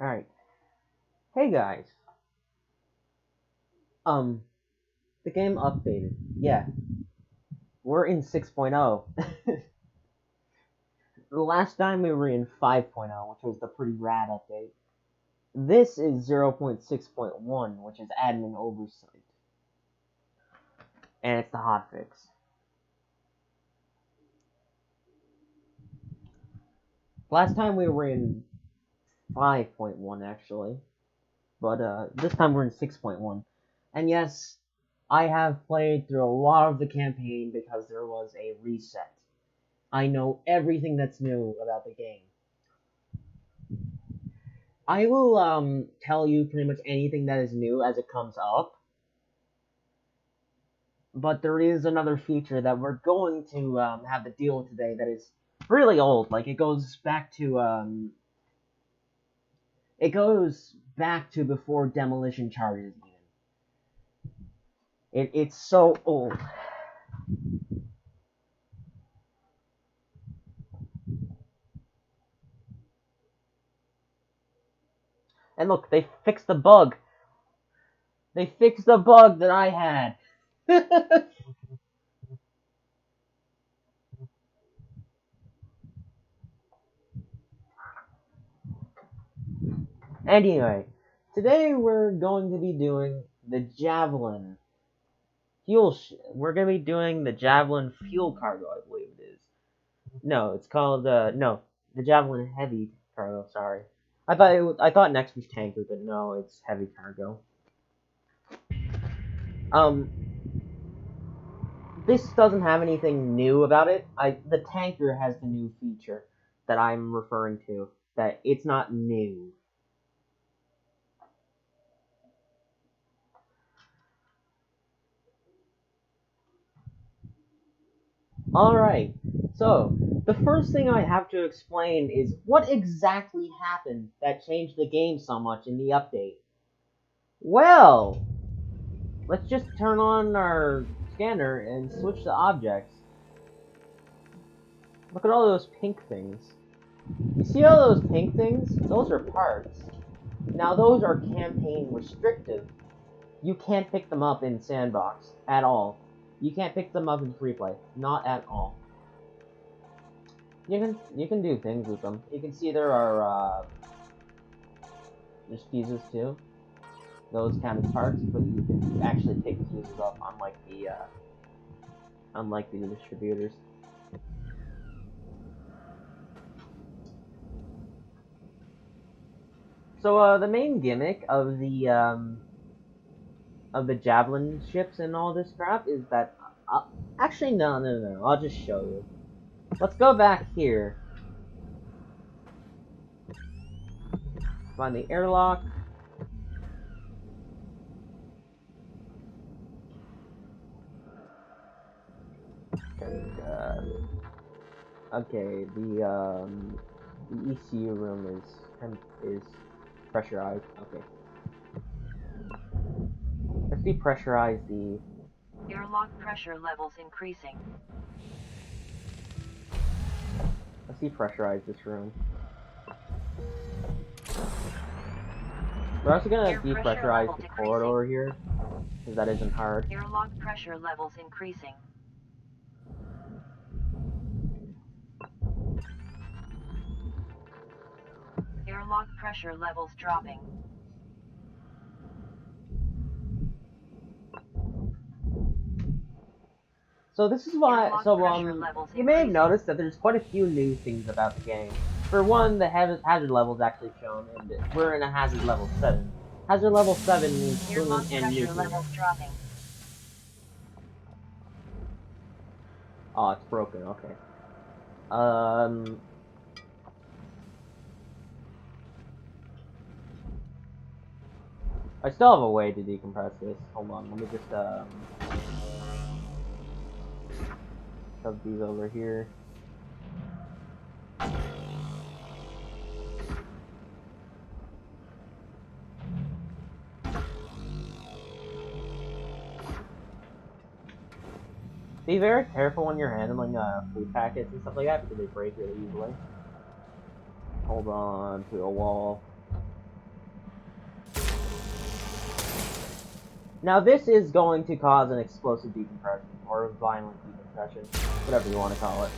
Alright. Hey guys. The game updated. Yeah. We're in 6.0. The last time we were in 5.0, which was the pretty rad update. This is 0.6.1, which is admin oversight. And it's the hotfix. Last time we were in 5.1 actually. But this time we're in 6.1. And yes, I have played through a lot of the campaign because there was a reset. I know everything that's new about the game. I will tell you pretty much anything that is new as it comes up. But there is another feature that we're going to have to deal with today that is really old. Like, it goes back to before demolition charges even. It's so old. And look, they fixed the bug. They fixed the bug that I had. Anyway, today we're going to be doing the Javelin we're going to be doing the Javelin fuel cargo, I believe it is. No, it's called, no, the Javelin heavy cargo, sorry. I thought next was tanker, but no, it's heavy cargo. This doesn't have anything new about it. The tanker has the new feature that I'm referring to. That it's not new. Alright, so the first thing I have to explain is what exactly happened that changed the game so much in the update. Well, let's just turn on our scanner and switch to objects. Look at all those pink things. You see all those pink things? Those are parts. Now those are campaign restrictive. You can't pick them up in Sandbox at all. You can't pick them up in free play. Not at all. You can do things with them. You can see there are there's fuses too. Those count as parts, but you can actually pick fuses up unlike the distributors. So the main gimmick of the Javelin ships and all this crap is that actually no, I'll just show you. Let's go back here. Find the airlock. And, okay, the ECU room is pressurized. Okay. Let's depressurize the airlock pressure levels increasing. Let's depressurize this room. We're also gonna depressurize the corridor here, because that isn't hard. Airlock pressure levels increasing. Airlock pressure levels dropping. So this is why, you may have noticed that there's quite a few new things about the game. For one, the hazard level is actually shown, and we're in a hazard level 7. Hazard level 7 means cooling and nuking. Levels dropping. Oh, it's broken, okay. I still have a way to decompress this. Hold on, let me just, shove these over here. Be very careful when you're handling food packets and stuff like that because they break really easily. Hold on to a wall. Now this is going to cause an explosive decompression, or a violent decompression, whatever you want to call it.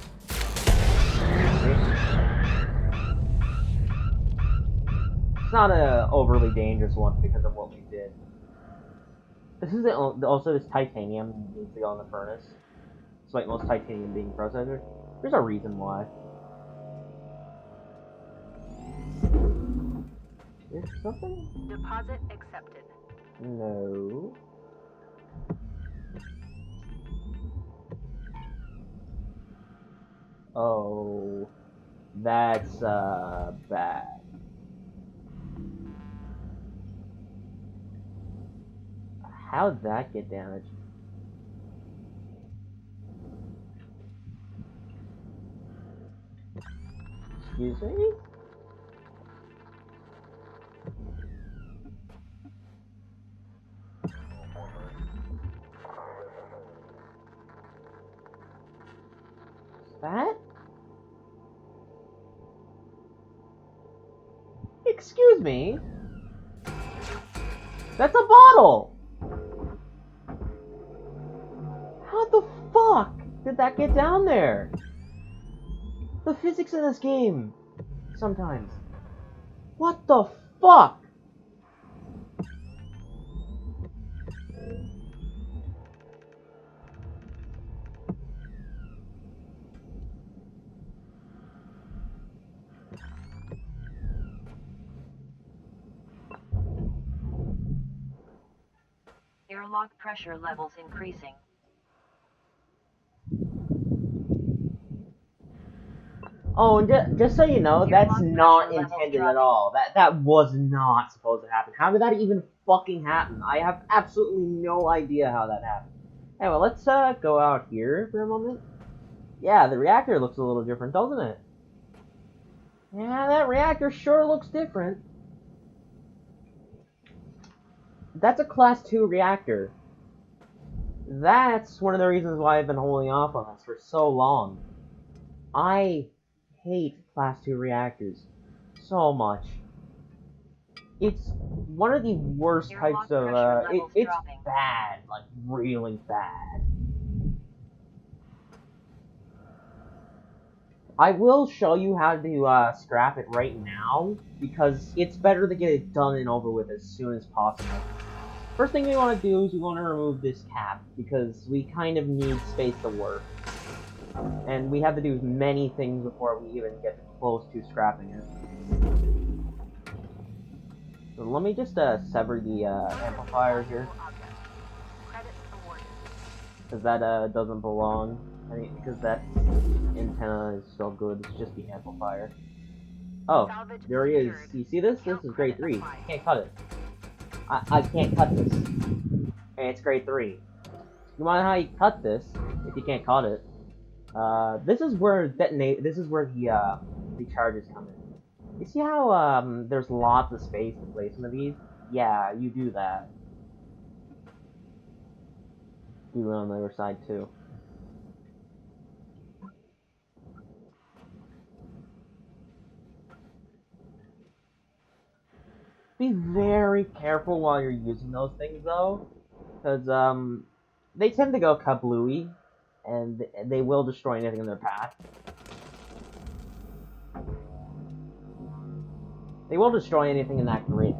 It's not a overly dangerous one because of what we did. This is also this titanium needs to go in the furnace. Despite most titanium being processor. There's a reason why. Is something? Deposit accepted. No. Oh, that's bad. How'd that get damaged? Excuse me? That? Excuse me? That's a bottle! How the fuck did that get down there? The physics in this game, sometimes. What the fuck? Airlock pressure levels increasing. Oh, and just so you know, that's not intended at all. That was not supposed to happen. How did that even fucking happen? I have absolutely no idea how that happened. Anyway, let's go out here for a moment. Yeah, the reactor looks a little different, doesn't it? Yeah, that reactor sure looks different. That's a Class 2 reactor. That's one of the reasons why I've been holding off on this for so long. I hate Class 2 reactors so much. It's one of the worst types of, it's bad, like, really bad. I will show you how to, scrap it right now, because it's better to get it done and over with as soon as possible. First thing we want to do is we want to remove this cap, because we kind of need space to work. And we have to do many things before we even get close to scrapping it. So let me just sever the amplifier here. Because that doesn't belong. I mean, because that antenna is so good, it's just the amplifier. Oh, there he is. You see this? This is grade 3. I can't cut it. I can't cut this. Hey, it's grade 3. You want to know how you cut this, if you can't cut it? This is where this is where the charges come in. You see how, there's lots of space to place some of these? Yeah, you do that. Do it on the other side, too. Be very careful while you're using those things, though. Because, they tend to go kablooey, and they will destroy anything in their path. They will destroy anything in that grid.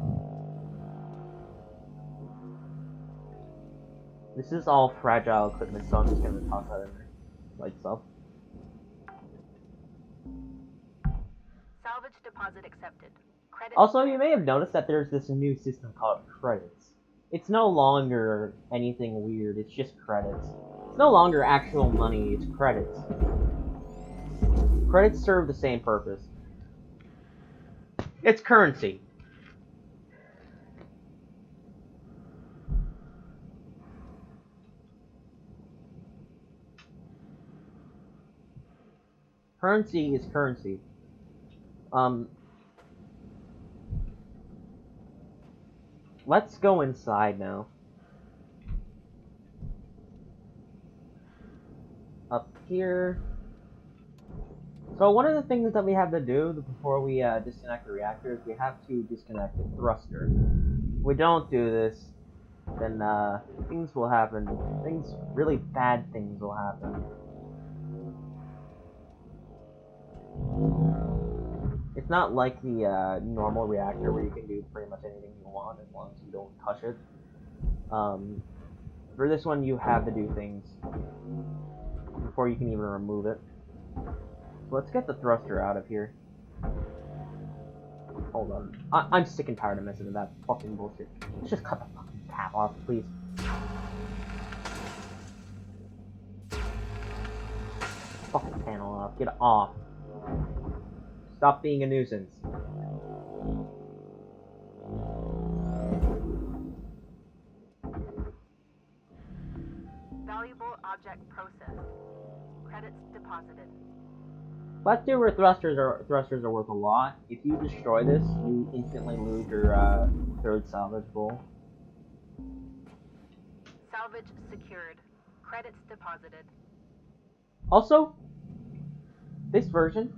This is all fragile equipment, so I'm just gonna toss that in there. Like so. Salvage deposit accepted. Credit Also, you may have noticed that there's this new system called credits. It's no longer anything weird, it's just credits. It's no longer actual money, it's credits. Credits serve the same purpose. It's currency. Currency is currency. Let's go inside now. Up here. So one of the things that we have to do before we disconnect the reactor is we have to disconnect the thruster. If we don't do this, then things will happen. Really bad things will happen. It's not like the normal reactor where you can do pretty much anything you want as long as you don't touch it. For this one, you have to do things before you can even remove it. So let's get the thruster out of here. Hold on. I'm sick and tired of messing with that fucking bullshit. Let's just cut the fucking cap off, please. Fucking panel off. Get off. Stop being a nuisance. Valuable object processed. Credits deposited. Let's do where thrusters are worth a lot. If you destroy this, you instantly lose your third salvage goal. Salvage secured. Credits deposited. Also, this version,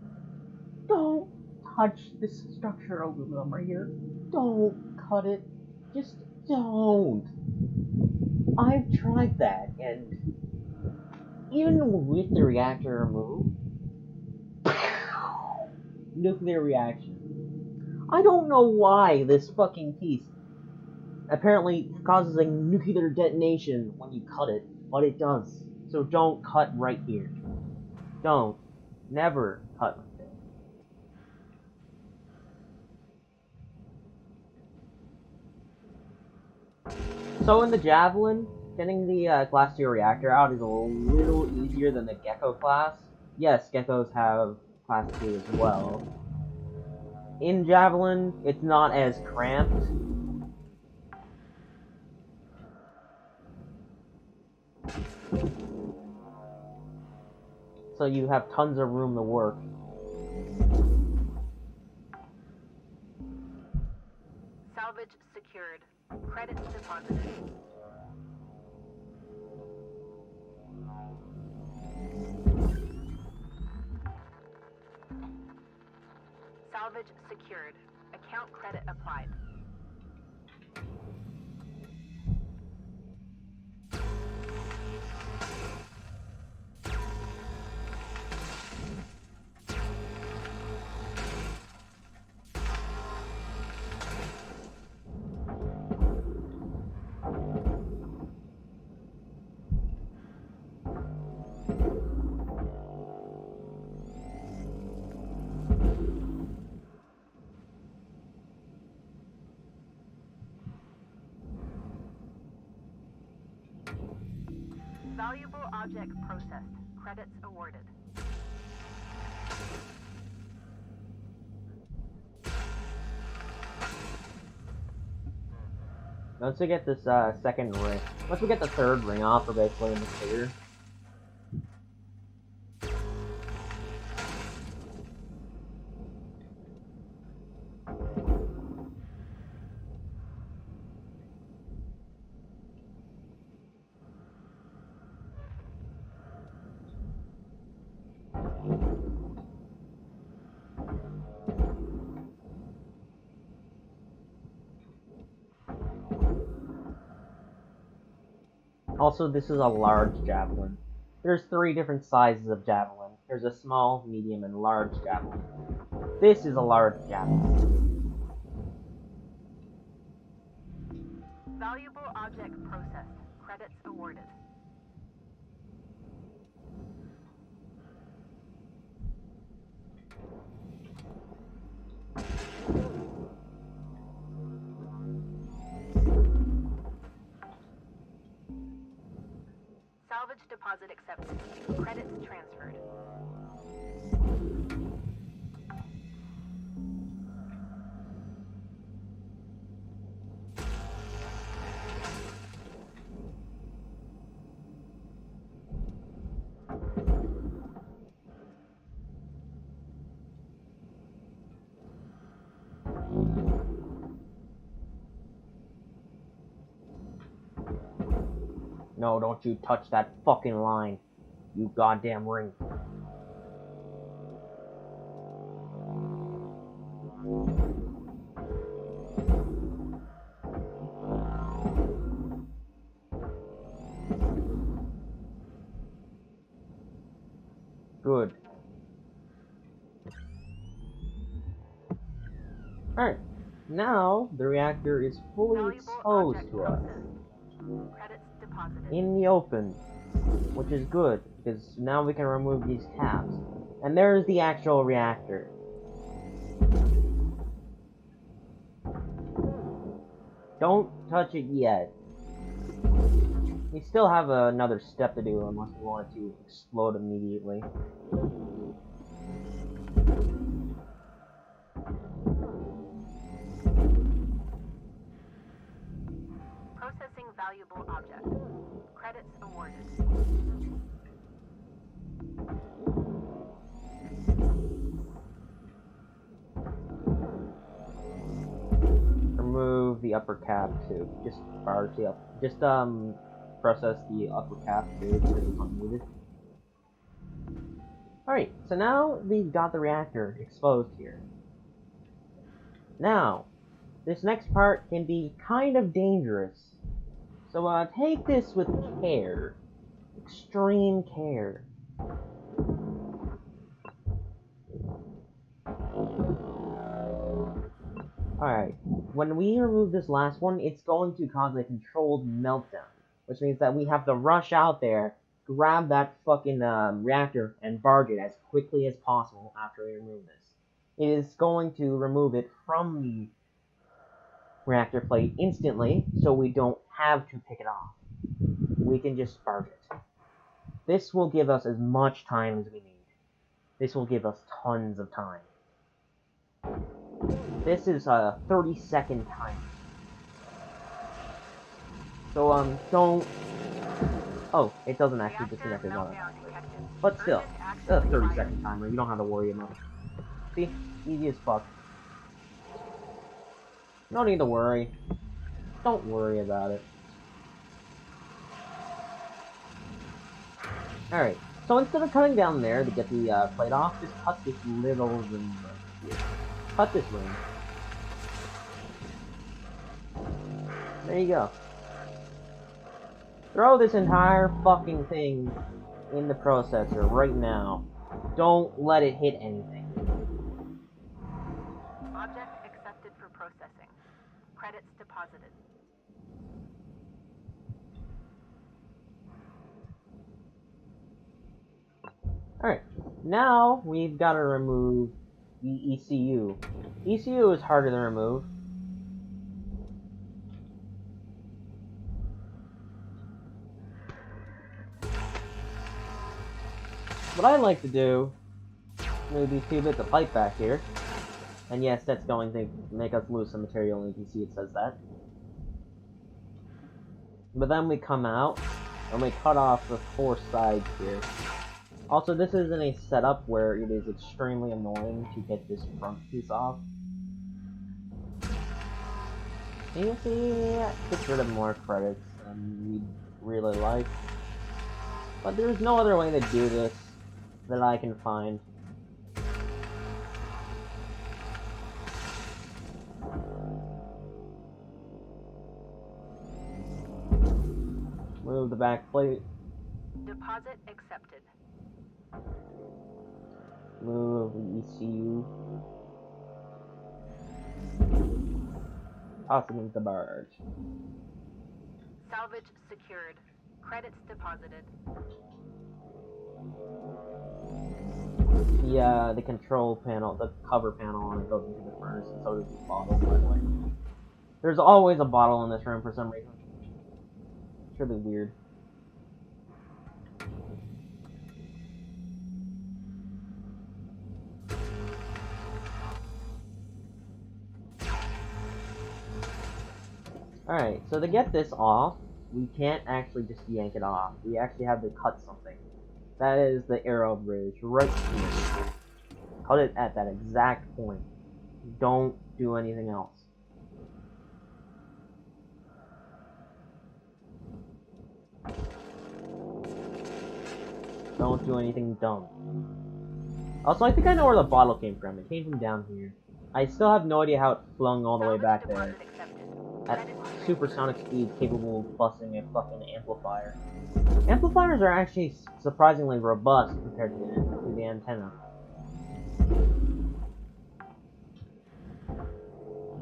don't touch this structured aluminum right here. Don't cut it. Just don't. I've tried that, and even with the reactor removed, nuclear reaction. I don't know why this fucking piece apparently causes a nuclear detonation when you cut it, but it does. So don't cut right here. Don't. Never cut right there. So in the Javelin, getting the Class 2 reactor out is a little easier than the Gecko class. Yes, Geckos have Class 2 as well. In Javelin, it's not as cramped. So you have tons of room to work. Salvage secured. Credits deposited. Salvage secured. Account credit applied. Valuable object processed. Credits awarded. Once we get this second ring, once we get the third ring off, we're basically in the clear. Also, this is a large javelin. There's 3 different sizes of javelin. There's a small, medium, and large javelin. This is a large javelin. Valuable object processed. Credits awarded. Salvage deposit accepted. Credits transferred. No, don't you touch that fucking line, you goddamn ring. Good. Alright. Now, the reactor is fully Valuable exposed object to us. processed. Credits deposited. In the open. Which is good, because now we can remove these caps. And there's the actual reactor. Don't touch it yet. We still have another step to do unless we want it to explode immediately. Processing valuable object. Credits awarded. Remove the upper cap too. Just process the upper cap too because it's unneeded. Alright, so now we've got the reactor exposed here. Now, this next part can be kind of dangerous. So take this with care. Extreme care. Alright, when we remove this last one, it's going to cause a controlled meltdown. Which means that we have to rush out there, grab that fucking reactor, and barge it as quickly as possible after we remove this. It is going to remove it from the reactor plate instantly, so we don't have to pick it off. We can just barge it. This will give us as much time as we need. This will give us tons of time. This is a 30-second timer. So, don't... Oh, it doesn't actually disconnect it on it. But still, a 30-second timer, you don't have to worry about it. See? Easy as fuck. No need to worry. Don't worry about it. Alright, so instead of cutting down there to get the plate off, just cut this little ring right here. Cut this ring. There you go. Throw this entire fucking thing in the processor right now. Don't let it hit anything. Object accepted for processing. Credits deposited. Alright, now we've got to remove the ECU. ECU is harder to remove. What I like to do, move these 2 bits of pipe back here. And yes, that's going to make us lose some material, and you can see it says that. But then we come out, and we cut off the 4 sides here. Also, this isn't a setup where it is extremely annoying to get this front piece off. And you see, it gets rid of more credits than we'd really like. But there's no other way to do this that I can find. Move the back plate. Deposit accepted. Move the ECU. Toss it into the barge. Salvage secured. Credits deposited. The control panel, the cover panel on it goes into the furnace, and so does the bottle, by the way. There's always a bottle in this room for some reason. It's really weird. Alright, so to get this off, we can't actually just yank it off. We actually have to cut something. That is the arrow bridge, right here. Cut it at that exact point. Don't do anything else. Don't do anything dumb. Also, I think I know where the bottle came from. It came from down here. I still have no idea how it flung all the way back there. Accepted. at supersonic speeds capable of busting a fucking amplifier. Amplifiers are actually surprisingly robust compared to the antenna.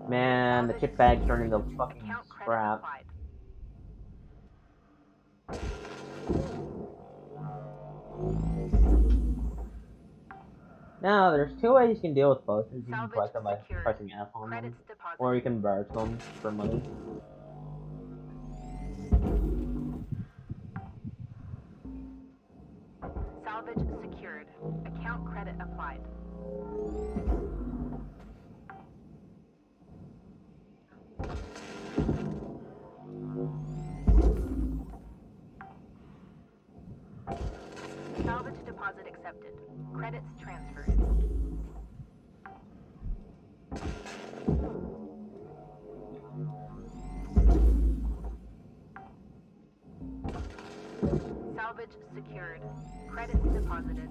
Man, the chip bag's turned into fucking scrap. Now, there's two ways you can deal with potions. You can collect them by pressing F on them, or you can burn them for money. Salvage secured. Account credit applied. Salvage deposit accepted. Credits transferred. Salvage secured. Credits deposited.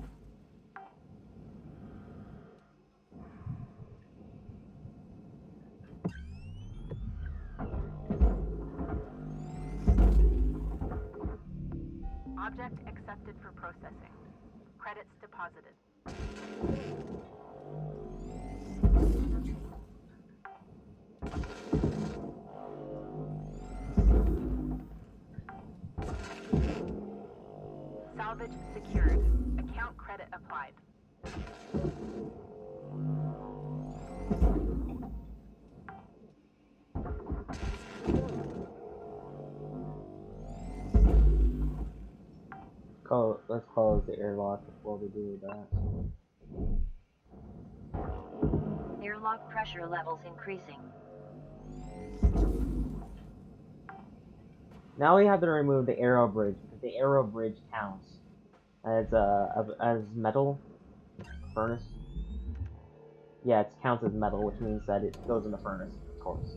Object accepted for processing. Credits deposited. Salvage secured. Account credit applied. Let's close the airlock before we do that. Airlock pressure levels increasing. Now we have to remove the aero bridge, because the aero bridge counts as metal furnace. Yeah, it counts as metal, which means that it goes in the furnace, of course.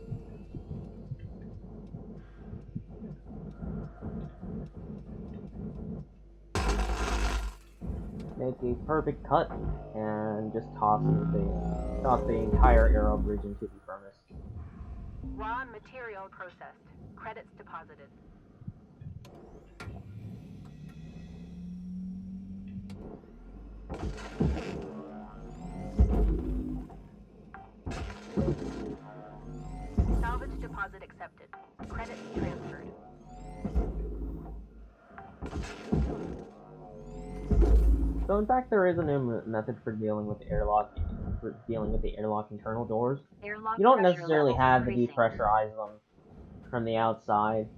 Make a perfect cut, and just toss the entire aero bridge into the furnace. Raw material processed. Credits deposited. Salvage deposit accepted. Credits transferred. So in fact, there is a new method for dealing with the airlock internal doors. Airlock You don't pressure necessarily levels have to increasing. depressurize them from the outside.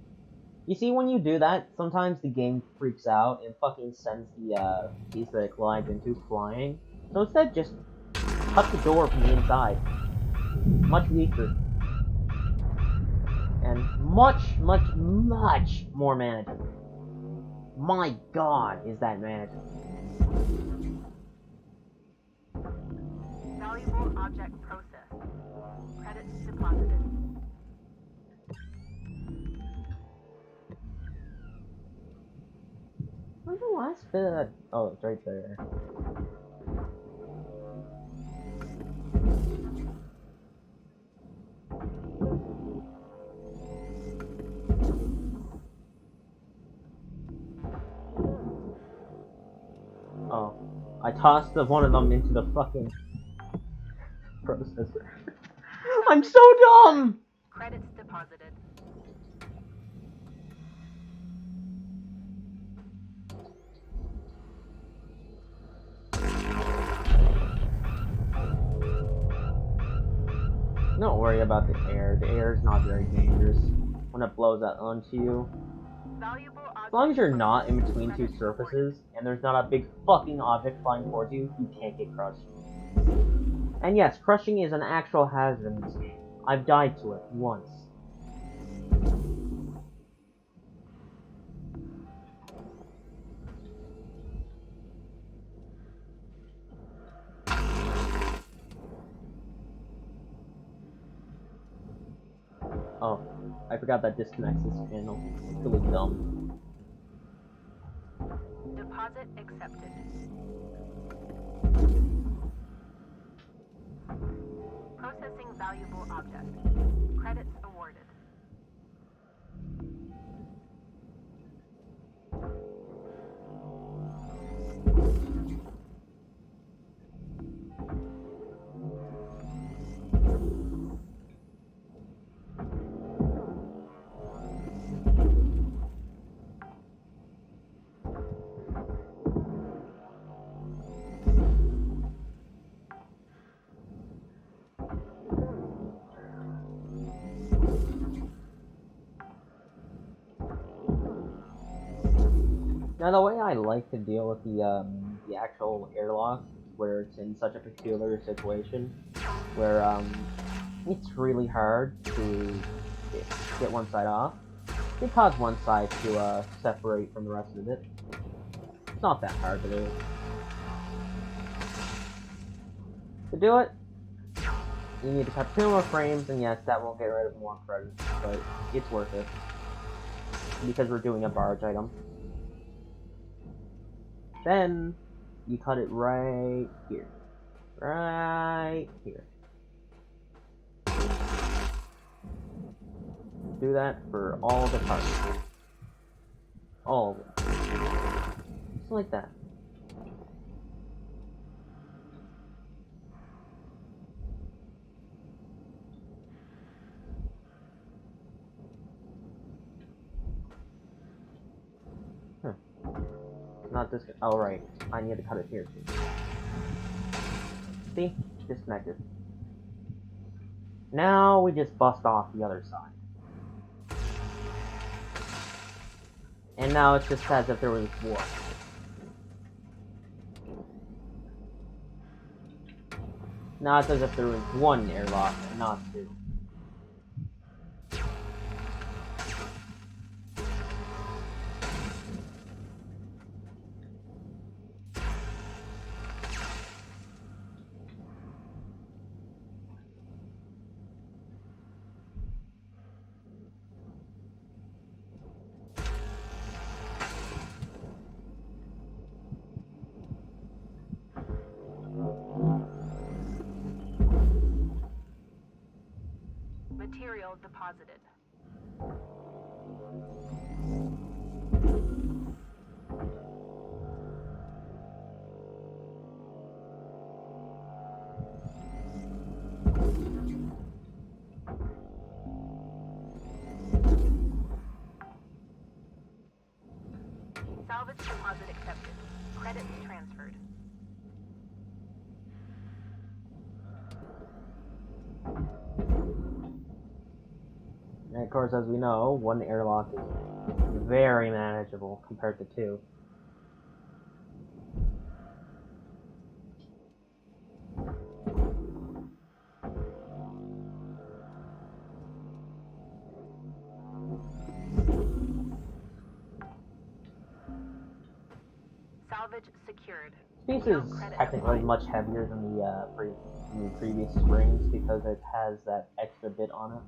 You see, when you do that, sometimes the game freaks out and fucking sends the piece that it collides into flying. So instead, just cut the door from the inside. Much weaker. And much more manageable. My god, is that manageable. Valuable object processed. Credits deposited. Where's the last bit of that? Oh, it's right there. Oh, I tossed one of them into the fucking processor. I'm so dumb! Credits deposited. Don't worry about the air. The air is not very dangerous when it blows out onto you. As long as you're not in between two surfaces, and there's not a big fucking object flying towards you, you can't get crushed. And yes, crushing is an actual hazard in this game. I've died to it once. Oh, I forgot that disconnects this channel. It's really dumb. Deposit accepted. Processing valuable object. Credits awarded. Now, the way I like to deal with the actual airlock, where it's in such a peculiar situation, where it's really hard to get one side off. It causes one side to separate from the rest of it. It's not that hard to do. To do it, you need to cut 2 more frames, and yes, that won't get rid of more credits, but it's worth it. Because we're doing a barge item. Then, you cut it right here. Right here. Do that for all the parts. All of them. Just like that. Not this. Oh, right. I need to cut it here, too. See? Disconnected. Now we just bust off the other side. And now it's just as if there was one. Now it's as if there was one airlock and not 2. Material deposited. Salvage deposit accepted. Credits transferred. And of course, as we know, 1 airlock is very manageable compared to 2. Salvage secured. This No is credit technically applied. much heavier than the previous springs because it has that extra bit on it.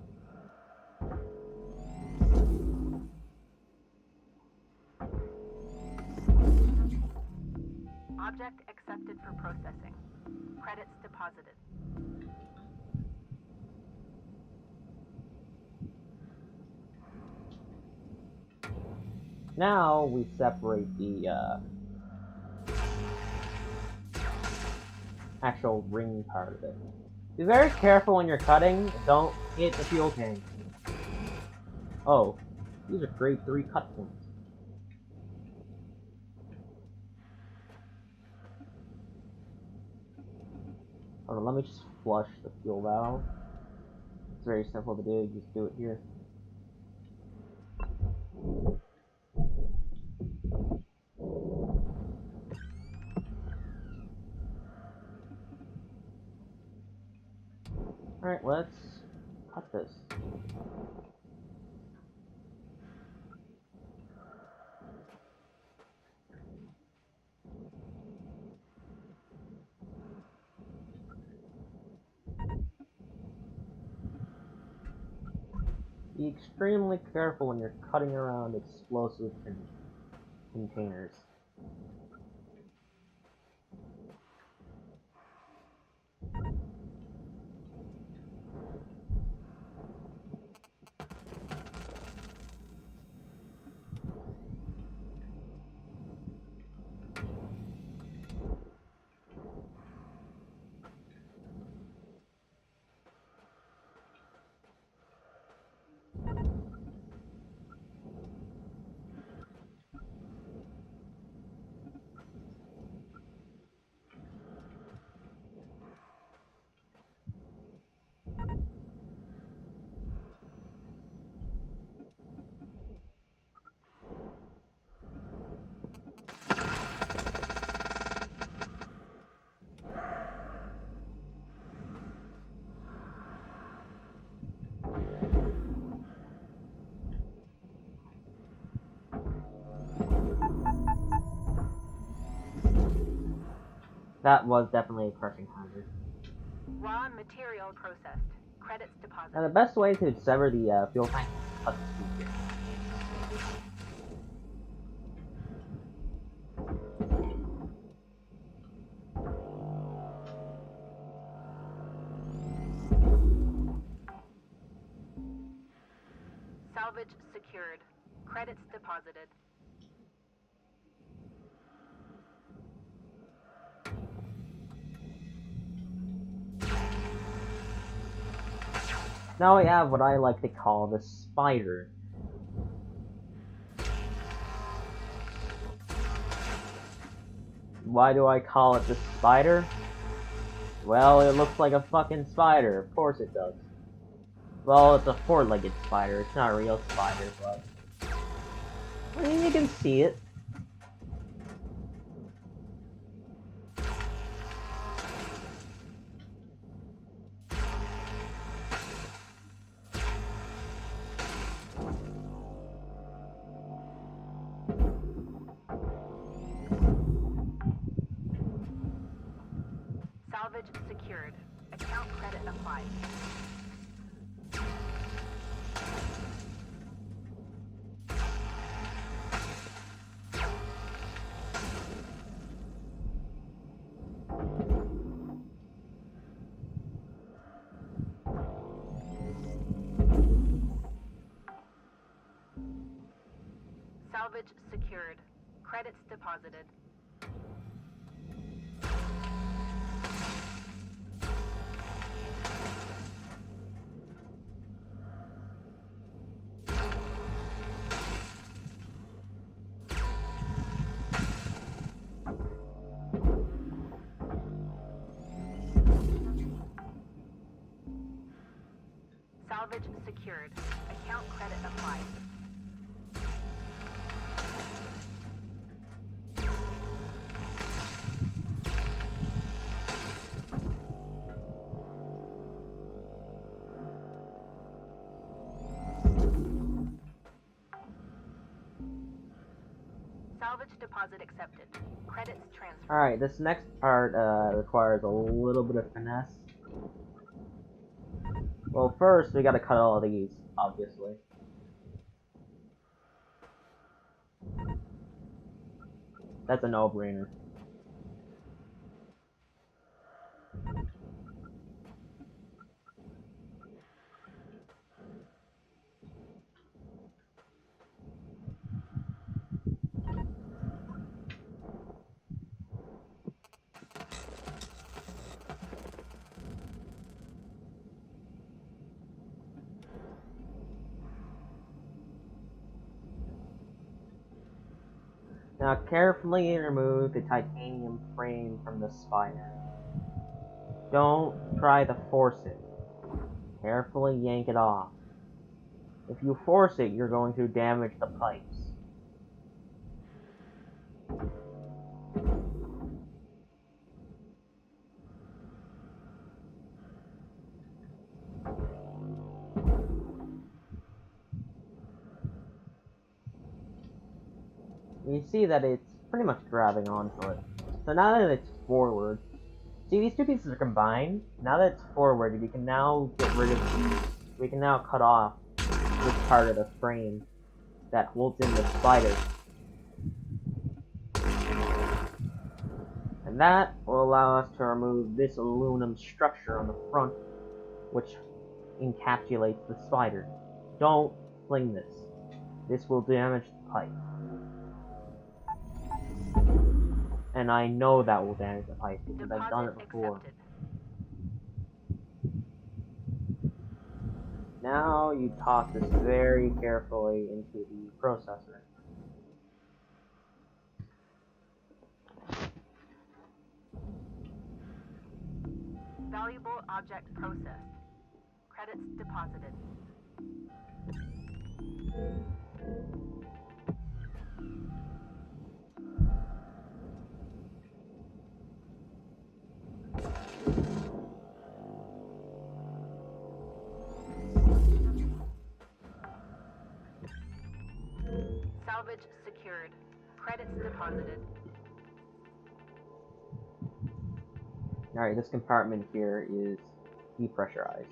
Object accepted for processing. Credits deposited. Now we separate the actual ring part of it. Be very careful when you're cutting. Don't hit the fuel tank. Oh, these are grade 3 cut points. Hold on, let me just flush the fuel valve. It's very simple to do. Just do it here. Alright, let's cut this. Be extremely careful when you're cutting around explosive containers. That was definitely a crushing hazard. Raw material processed. Credits deposited. Now the best way to sever the fuel tank is to cut the screw here. Salvage secured. Credits deposited. Now we have what I like to call the spider. Why do I call it the spider? Well, it looks like a fucking spider. Of course it does. Well, it's a four-legged spider. It's not a real spider, but I mean, you can see it. Salvage secured. Account credit applied. Salvage secured. Credits deposited. Salvage secured. Account credit applied. Salvage deposit accepted. Credits transferred. Alright, this next part requires a little bit of finesse. Well, first, we gotta cut all of these, obviously. That's a no-brainer. Now carefully remove the titanium frame from the spider. Don't try to force it. Carefully yank it off. If you force it, you're going to damage the pipes. You see that it's pretty much grabbing onto it. So now that it's forward, see these two pieces are combined. Now that it's forward, we can now get rid of these. We can now cut off this part of the frame that holds in the spider. And that will allow us to remove this aluminum structure on the front, which encapsulates the spider. Don't fling this. This will damage the pipe. And I know that will damage the pipe because I've done it before. Accepted. Now you toss this very carefully into the processor. Valuable object processed. Credits deposited. Salvage secured. Credits deposited. Alright, this compartment here is depressurized.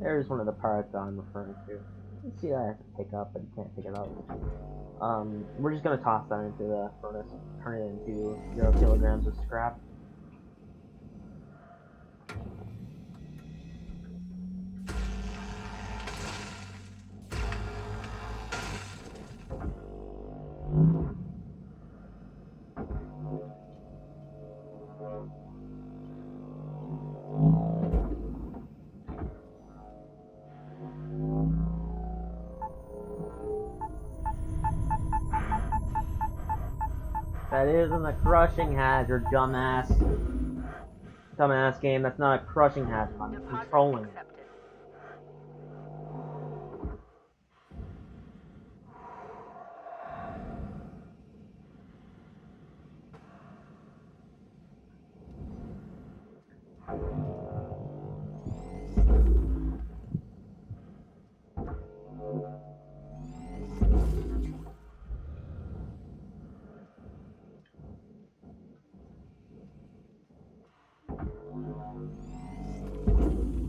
There's one of the parts I'm referring to. You see that I have to pick up, but you can't pick it up. We're just gonna toss that into the furnace, turn it into 0 kilograms of scrap. That isn't a crushing hazard, dumbass. Dumbass game, that's not a crushing hazard. I'm Deposit controlling it. accepted.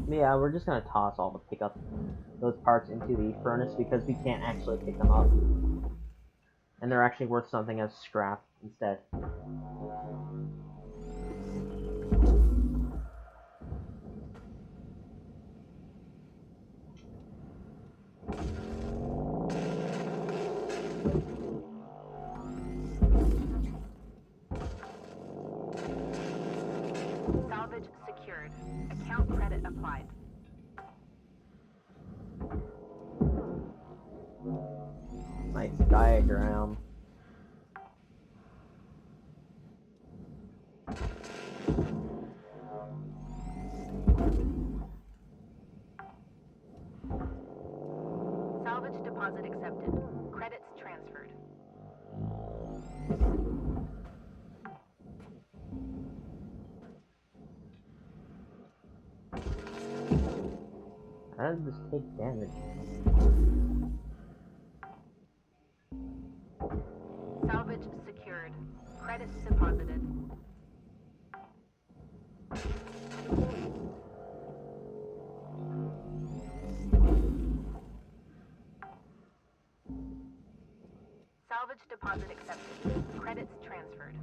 Yeah, we're just gonna toss all the pick up those parts into the furnace because we can't actually pick them up. And they're actually worth something as scrap instead. Salvage secured. Account credit applied. Nice diagram. Salvage deposit accepted. Credits transferred. How does this take damage? Salvage secured. Credits deposited. Salvage deposit accepted. Credits transferred.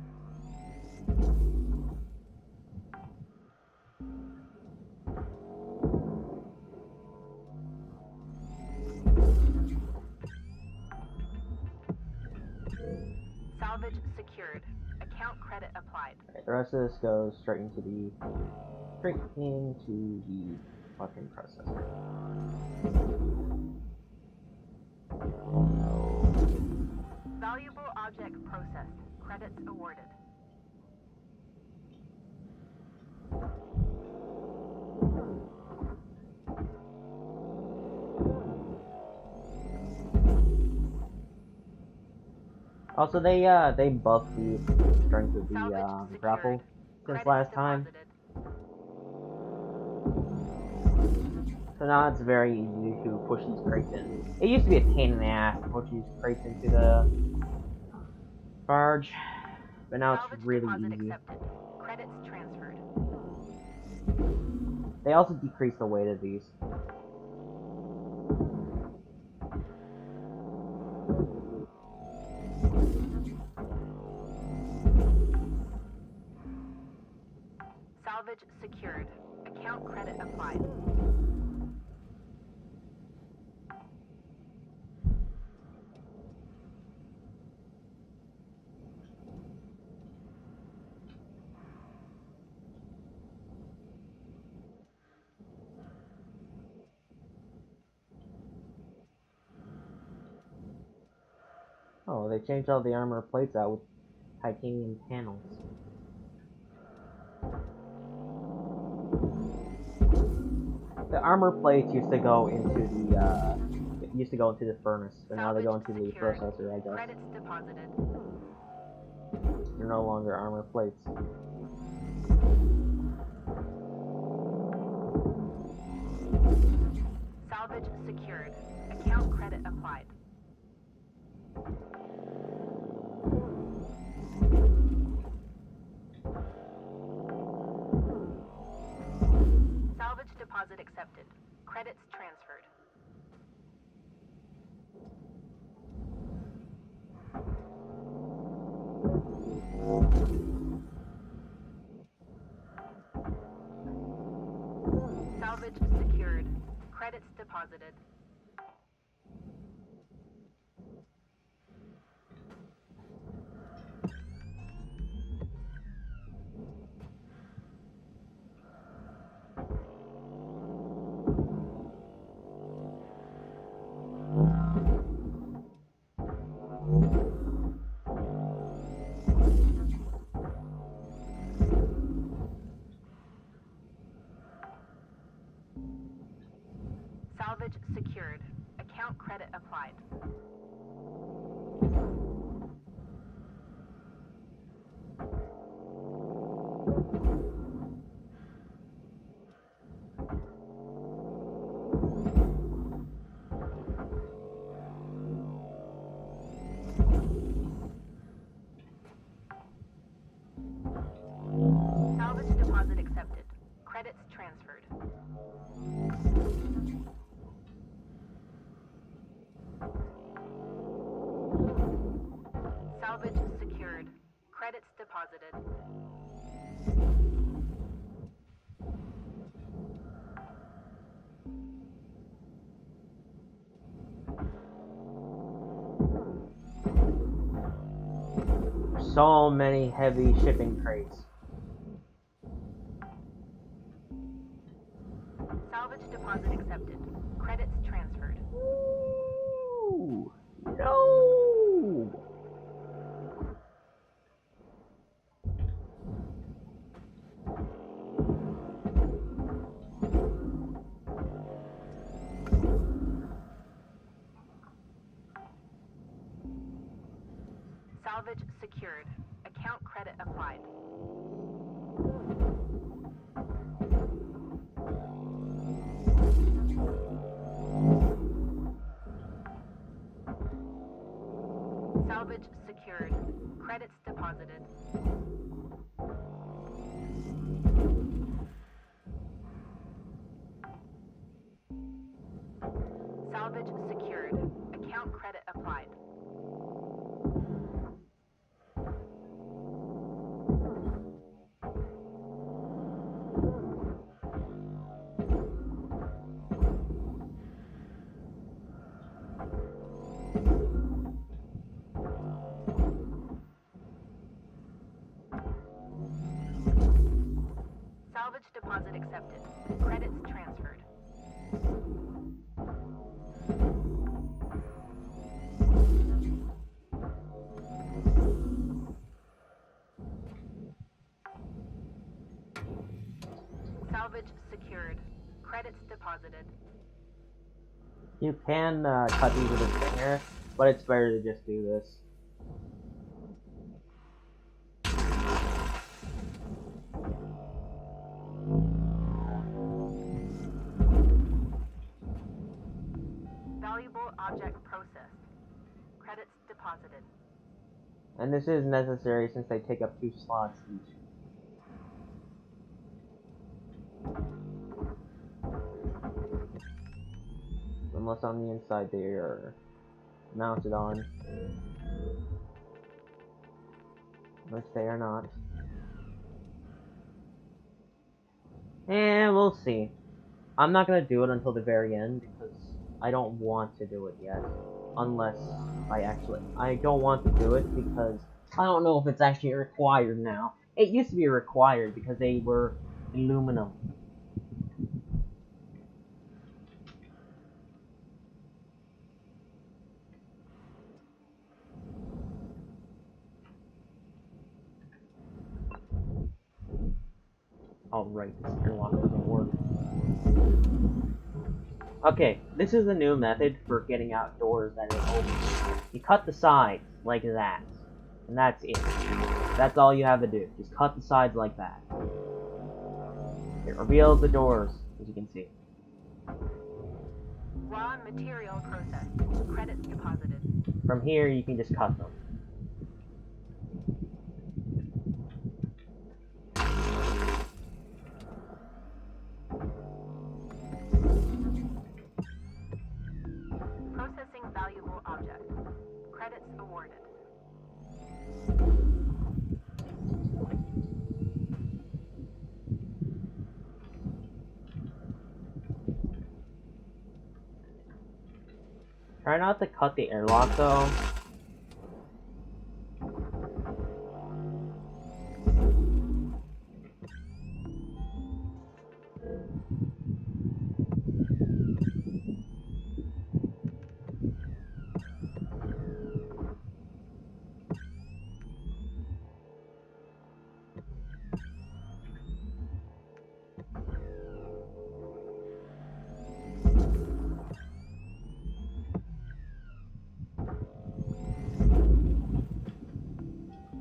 Salvage secured. Account credit applied. Right, the rest of this goes straight into the fucking processor. Valuable object processed. Credits awarded. Also, they buffed the strength of the Salvage grapple secured. since Credits last time, deposited. so now it's very easy to push these crates in. It used to be a pain in the ass to push these crates into the barge, but now it's Salvage really deposit easy. accepted. Credits transferred. They also decrease the weight of these. Salvage secured. Account credit applied. Oh, they changed all the armor plates out with titanium panels. The armor plates used to go into the furnace, but now they go into the processor, I guess. Credits deposited. They're no longer armor plates. Salvage secured. Account credit applied. Salvage deposit accepted. Credits transferred. Salvage secured. Credits deposited. Salvage secured. Account credit applied. Salvage deposit accepted. Credits transferred. Salvage secured. Credits deposited. So many heavy shipping crates. Salvage deposit accepted. Credits transferred. Ooh, no! Salvage secured. Account credit applied. Salvage secured. Credits deposited. Salvage secured. Account credit applied. Salvage deposit accepted. Credits transferred. Salvage secured. Credits deposited. You can cut these with a finger, but it's better to just do this. Valuable object processed. Credits deposited. And this is necessary since they take up 2 slots each. Unless on the inside they are mounted on. Which they are not. And we'll see. I'm not gonna do it until the very end because I don't want to do it yet. Unless I don't want to do it because I don't know if it's actually required now. It used to be required because they were aluminum. Oh right, this airlock doesn't work. Okay, this is a new method for getting outdoors that is open. You cut the sides like that. And that's it. That's all you have to do. Just cut the sides like that. It reveals the doors, as you can see. Raw material processed. Credits deposited. From here, you can just cut them. Processing valuable object. Credits awarded. Try not to cut the airlock, though.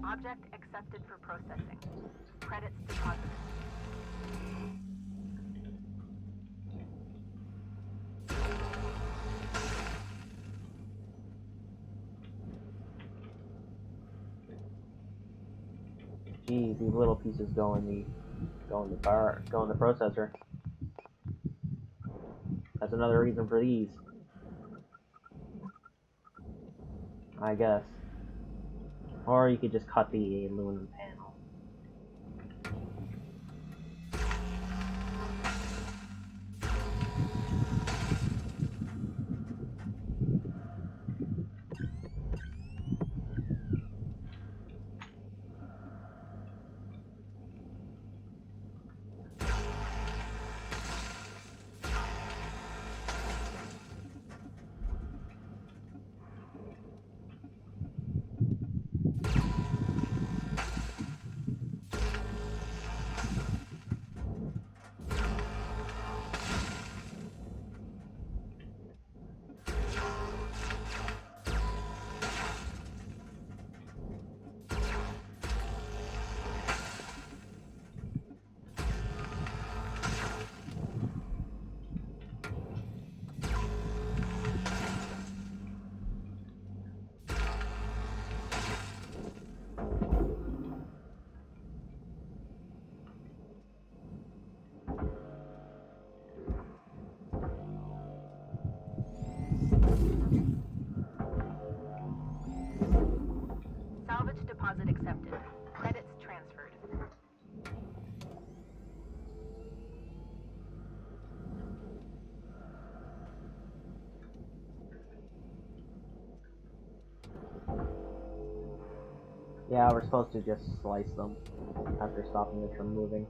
Object accepted for processing. Credits deposited. Geez, these little pieces go in the processor. That's another reason for these, I guess. Or you could just cut the aluminum panel. Salvage deposit accepted. Credits transferred. Yeah, we're supposed to just slice them after stopping it from moving.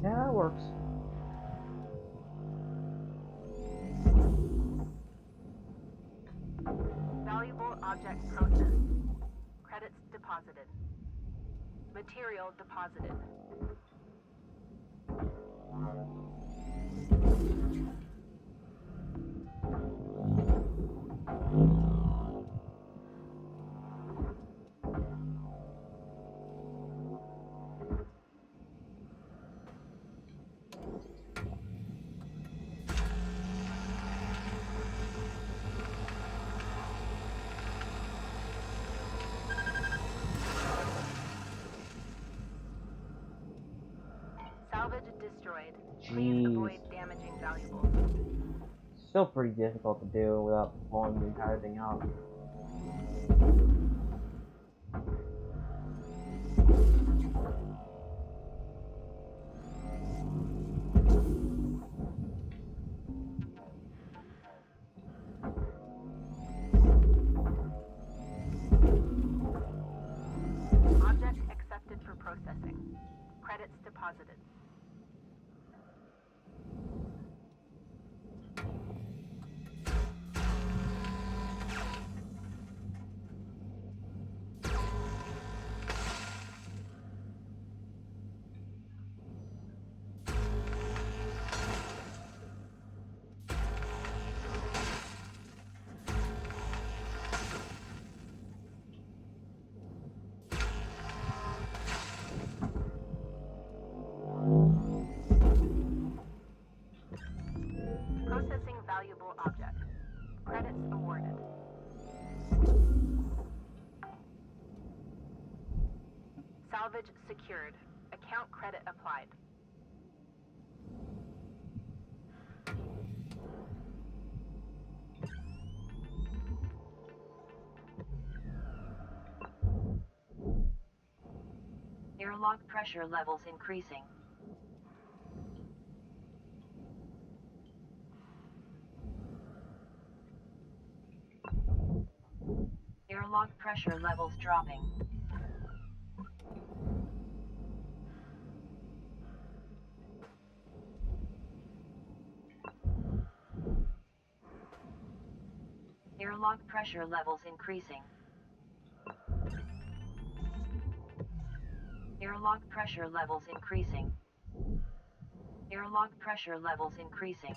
Yeah, that works. Valuable object processed. Credits deposited. Material deposited. Salvage destroyed. Please avoid damaging valuables. Still pretty difficult to do without blowing the entire thing up. Object accepted for for processing. Credits deposited. Processing valuable object. Credits awarded. Salvage secured. Account credit applied. Airlock pressure levels increasing. Airlock pressure levels dropping. Airlock pressure levels increasing. Airlock pressure levels increasing. Airlock pressure levels increasing.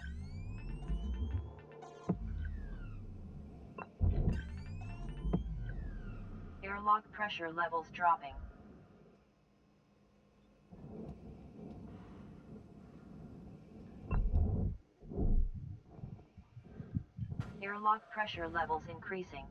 Airlock pressure levels dropping. Airlock pressure levels increasing.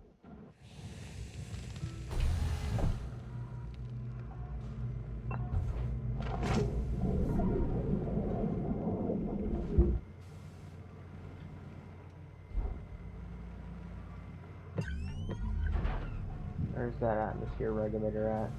Where's that atmosphere regulator at?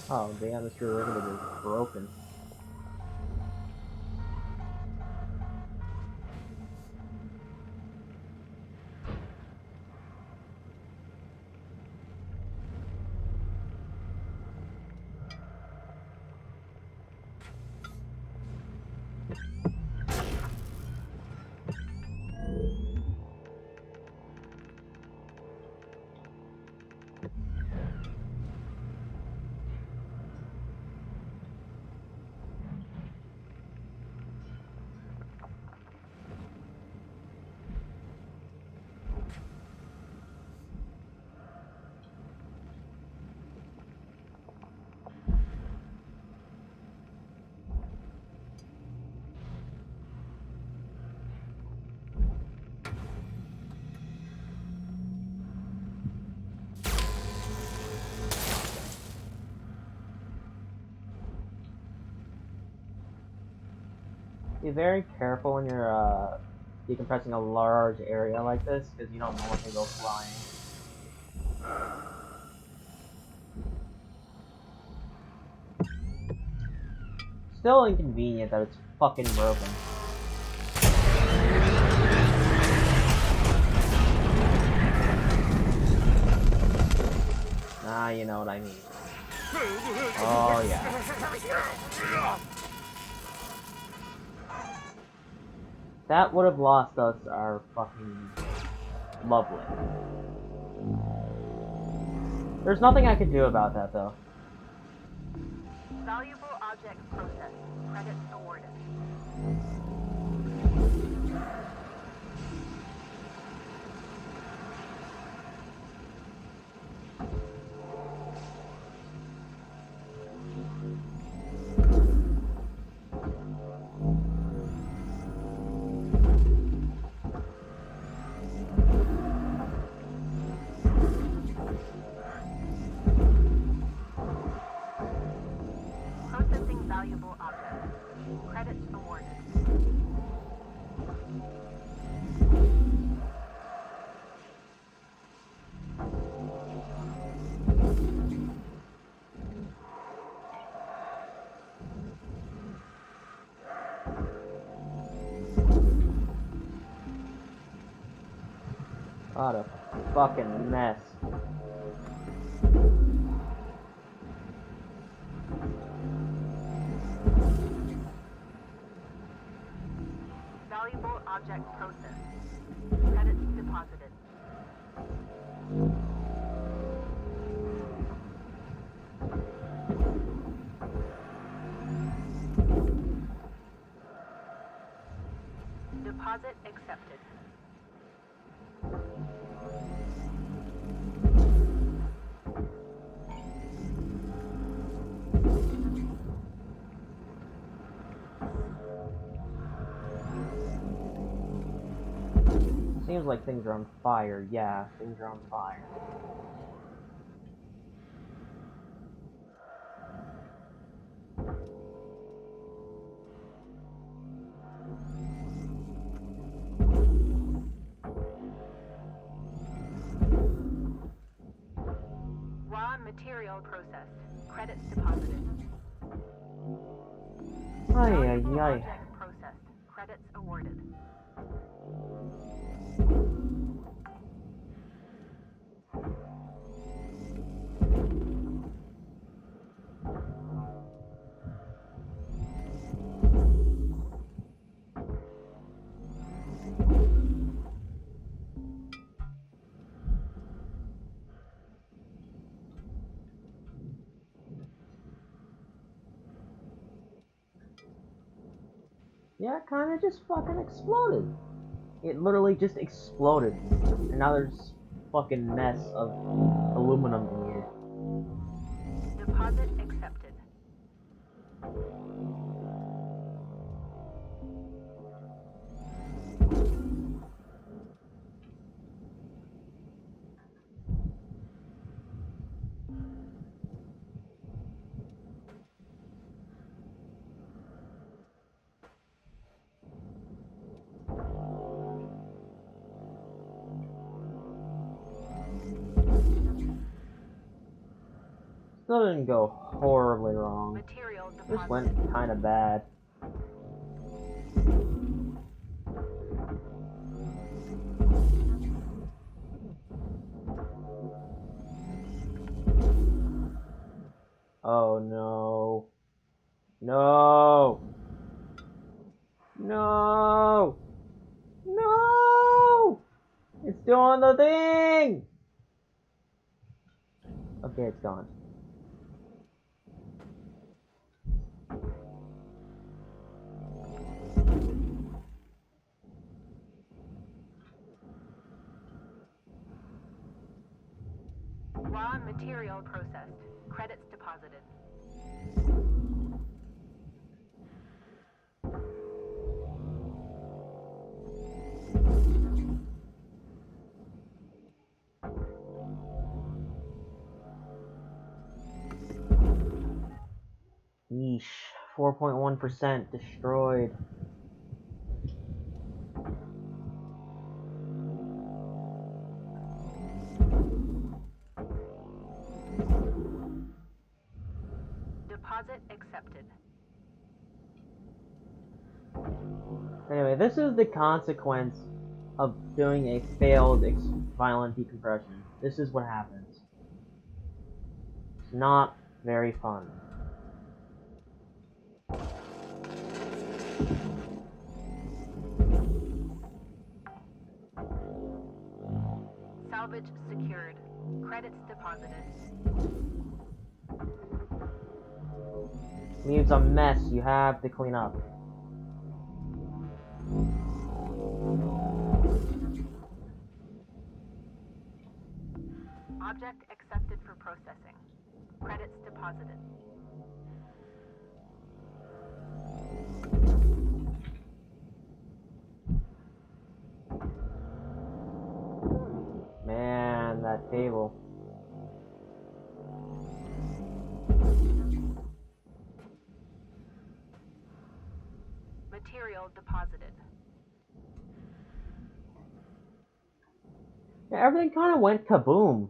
Oh, the atmosphere regulator is broken. Be very careful when you're decompressing a large area like this, because you don't know when they go flying. Still inconvenient that it's fucking broken. Ah, you know what I mean. Oh yeah. That would have lost us our fucking lovely. There's nothing I could do about that, though. Valuable object processed. Credits awarded. Processing valuable object. Credits awarded. What a fucking mess. Valuable object processed. Credits deposited. Deposit accepted. Seems like things are on fire. Yeah, things are on fire. Raw material processed. Credits deposited. Ay, ay, Valuable ay. object processed. Credits awarded. Yeah, it kinda just fucking exploded. It literally just exploded. And now there's fucking mess of aluminum in here. Deposit accepted. Still didn't go horribly wrong. Material Just deposited. went kinda bad. Oh no. No! No! No! It's doing the thing! Okay, it's gone. Raw material processed. Credits deposited. Yeesh. 4.1% destroyed. Deposit accepted. Anyway, this is the consequence of doing a failed violent decompression. This is what happens. It's not very fun. Salvage secured. Credits deposited. Leaves a mess you have to clean up. Object accepted for processing. Credits deposited. Man, that table. Material deposited. Yeah, everything kind of went kaboom.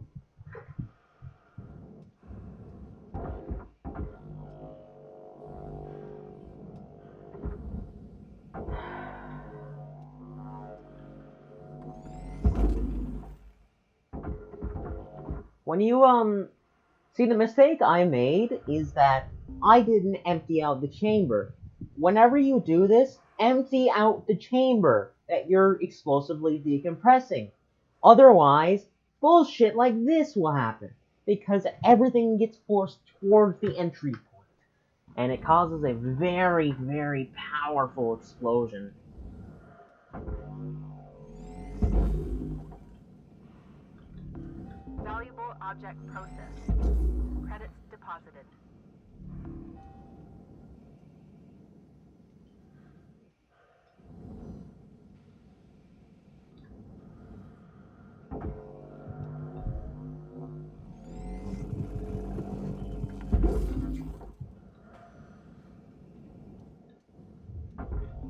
When you see, the mistake I made is that I didn't empty out the chamber. Whenever you do this, empty out the chamber that you're explosively decompressing. Otherwise, bullshit like this will happen, because everything gets forced towards the entry point, and it causes a very, very powerful explosion. Valuable object processed. Credits deposited.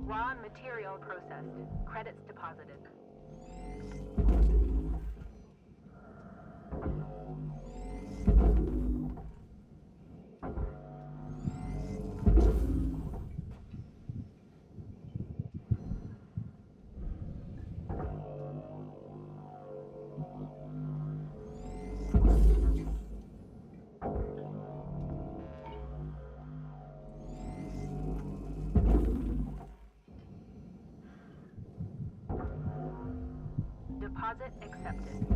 Raw material processed. Credits deposited. Deposit accepted.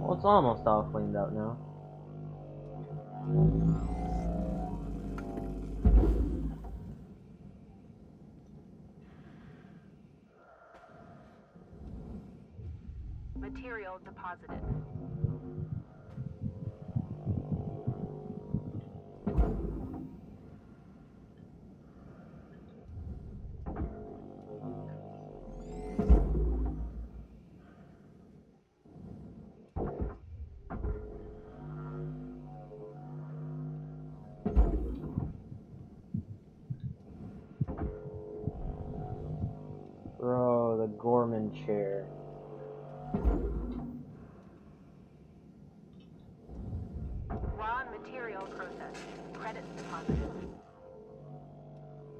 Well, it's almost all cleaned out now. Material deposited. Bro, the Gorman chair. Raw material processed. Credits deposited.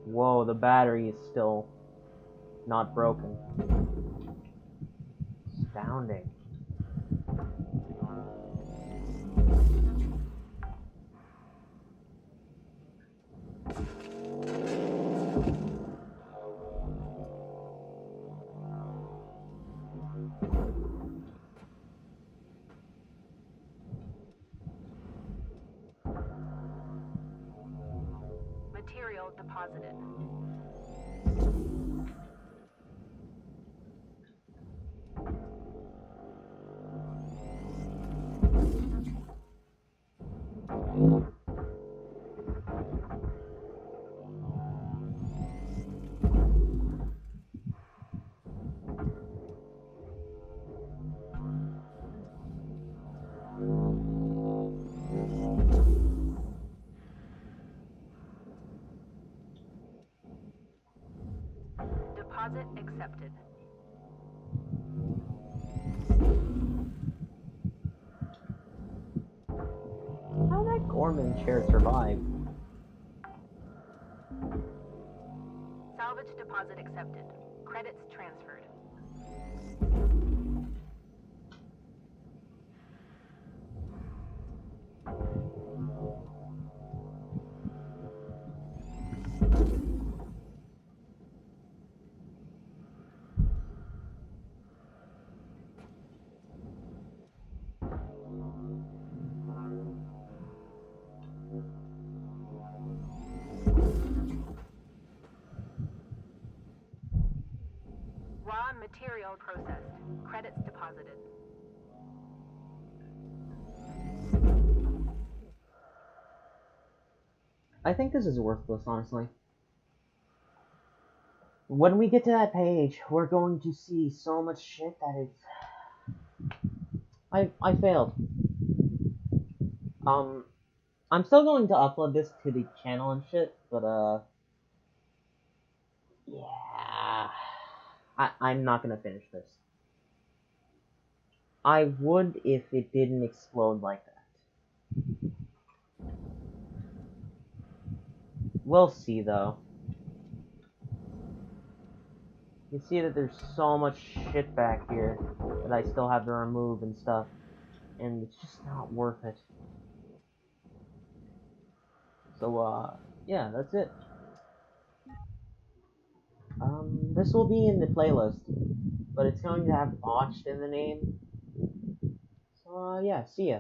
Whoa, the battery is still not broken. Astounding. Material deposited. Deposit accepted. How did that Gorman chair survive? Salvage deposit accepted. Credits transferred. Raw material processed. Credits deposited. I think this is worthless, honestly. When we get to that page, we're going to see so much shit that it's... I failed. I'm still going to upload this to the channel and shit, but, yeah... I'm not gonna finish this. I would if it didn't explode like that. We'll see, though. You see that there's so much shit back here that I still have to remove and stuff, and it's just not worth it. So, yeah, that's it. This will be in the playlist, but it's going to have botched in the name. So, yeah, see ya.